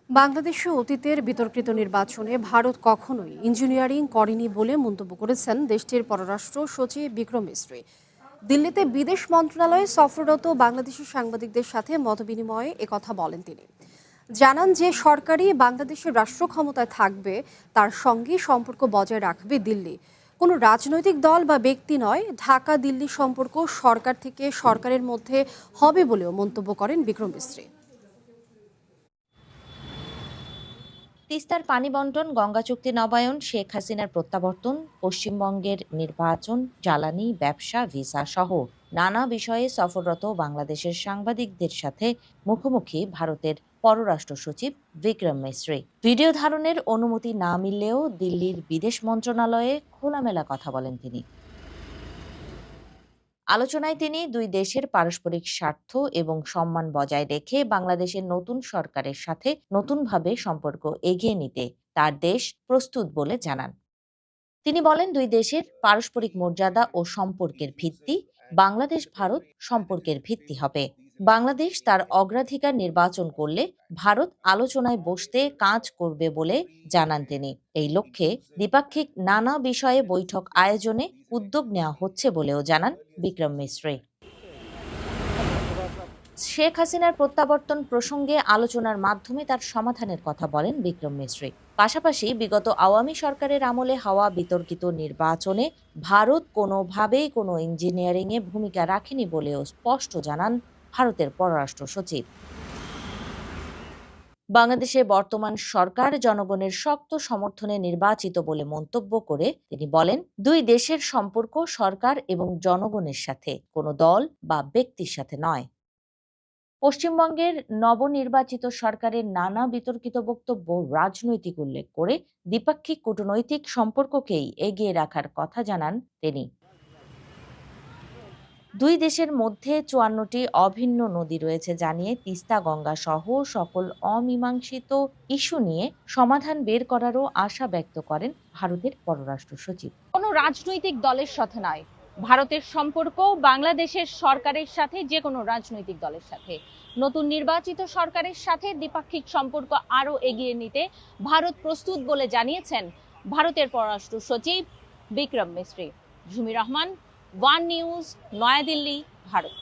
বাংলাদেশে অতীতের বিতর্কিত নির্বাচনে ভারত কখনোই ইঞ্জিনিয়ারিং করেনি বলে মন্তব্য করেছেন দেশটির পররাষ্ট্র সচিব বিক্রম মিস্ত্রি। দিল্লিতে বিদেশ মন্ত্রণালয়ে সফররত বাংলাদেশি সাংবাদিকদের সাথে মতবিনিময়ে একথা বলেন তিনি। জানান যে সরকারি বাংলাদেশের রাষ্ট্র ক্ষমতায় থাকবে, তার সঙ্গে সম্পর্ক বজায় রাখবে দিল্লি। কোনো রাজনৈতিক দল বা ব্যক্তি নয়, ঢাকা দিল্লি সম্পর্ক সরকার থেকে সরকারের মধ্যে হবে বলেও মন্তব্য করেন বিক্রম মিস্ত্রি। তিস্তার পানি বন্টন, গঙ্গা চুক্তি নবায়ন, শেখ হাসিনার প্রত্যাবর্তন, পশ্চিমবঙ্গের নির্বাচন, জ্বালানি, ব্যবসা, ভিসা সহ নানা বিষয়ে সফররত বাংলাদেশের সাংবাদিকদের সাথে মুখোমুখি ভারতের পররাষ্ট্র সচিব বিক্রম মিস্ত্রি। ভিডিও ধারণের অনুমতি না মিললেও দিল্লির বিদেশ মন্ত্রণালয়ে খোলামেলা কথা বলেন তিনি। আলোচনায় তিনি দুই দেশের পারস্পরিক স্বার্থ এবং সম্মান বজায় রেখে বাংলাদেশের নতুন সরকারের সাথে নতুনভাবে সম্পর্ক এগিয়ে নিতে তার দেশ প্রস্তুত বলে জানান। তিনি বলেন, দুই দেশের পারস্পরিক মর্যাদা ও সম্পর্কের ভিত্তি বাংলাদেশ ভারত সম্পর্কের ভিত্তি হবে। বাংলাদেশ তার অগ্রাধিকার নির্বাচন করলে ভারত আলোচনায় বসতে কাজ করবে বলে জানান তিনি। এই লক্ষ্যে দ্বিপাক্ষিক নানা বিষয়ে বৈঠক আয়োজনে উদ্যোগ নেওয়া হচ্ছে বলেও জানান বিক্রম মিস্ত্রি। শেখ হাসিনার প্রত্যাবর্তন প্রসঙ্গে আলোচনার মাধ্যমে তার সমাধানের কথা বলেন বিক্রম মিস্ত্রি। পাশাপাশি বিগত আওয়ামী সরকারের আমলে হওয়া বিতর্কিত নির্বাচনে ভারত কোনোভাবেই কোনো ইঞ্জিনিয়ারিংয়ে ভূমিকা রাখেনি বলেও স্পষ্ট জানান ভারতের পররাষ্ট্র সচিব। বাংলাদেশে বর্তমান সরকার জনগণের শক্ত সমর্থনে নির্বাচিত বলে মন্তব্য করে তিনি বলেন, দুই দেশের সম্পর্ক সরকার এবং জনগণের সাথে, কোনো দল বা ব্যক্তির সাথে নয়। পশ্চিমবঙ্গের নবনির্বাচিত সরকারের নানা বিতর্কিত বক্তব্য রাজনৈতিক উল্লেখ করে দ্বিপাক্ষিক কূটনৈতিক সম্পর্ককেই এগিয়ে রাখার কথা জানান তিনি। দুই দেশের মধ্যে ৫৪টি অভিন্ন নদী রয়েছে জানিয়ে তিস্তা, গঙ্গা সহ সকল অমীমাংসিত ইস্যু নিয়ে সমাধান বের করারও আশা ব্যক্ত করেন ভারতের পররাষ্ট্র সচিব। কোনো রাজনৈতিক দলের সাথে নয়, ভারতের সম্পর্ক বাংলাদেশের সরকারের সাথে, যে কোনো রাজনৈতিক দলের সাথে, নতুন নির্বাচিত সরকারের সাথে দ্বিপাক্ষিক সম্পর্ক আরও এগিয়ে নিতে ভারত প্রস্তুত বলে জানিয়েছেন ভারতের পররাষ্ট্র সচিব বিক্রম মিস্ত্রি। ঝুমি রহমান, ওয়ান নিউজ, নয়াদিল্লি, ভারত।